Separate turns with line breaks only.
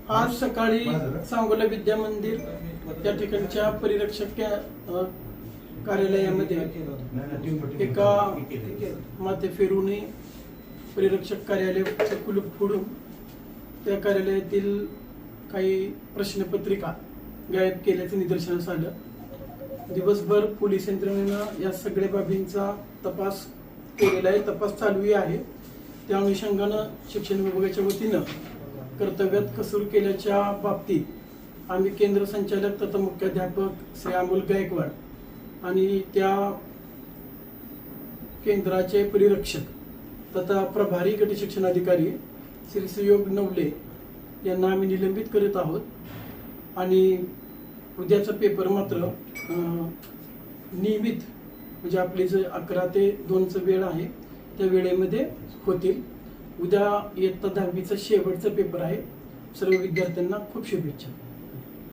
आज सकाळी सांगोला विद्या मंदिर या ठिकाणच्या परिरक्षक कार्यालयामध्ये एका माते फेरूने परिरक्षक कार्यालयाचं कुलूप फोडून त्या कार्यालयातील काही प्रश्नपत्रिका गायब केल्याचं निदर्शनास आलं. दिवसभर पोलीस यंत्रणेनं या सगळ्या बाबींचा तपास केलेला आहे, तपास चालू आहे. त्या अनुषंगानं शिक्षण विभागाच्या वतीनं कर्तव्यात कसूर केल्याच्या बाबतीत आम्ही केंद्र संचालक तथा मुख्याध्यापक श्री अमोल गायकवाड आणि त्या केंद्राचे परिरक्षक तथा प्रभारी गट शिक्षण अधिकारी श्री सुयोग नवले यांना आम्ही निलंबित करीत आहोत. आणि उद्याचा पेपर मात्र नियमित म्हणजे आपली जे 11 ते 2चं वेळ आहे त्या वेळेमध्ये होतील. उद्या इयत्ता 10वीचा शेवटचा पेपर आहे. सर्व विद्यार्थ्यांना खूप शुभेच्छा.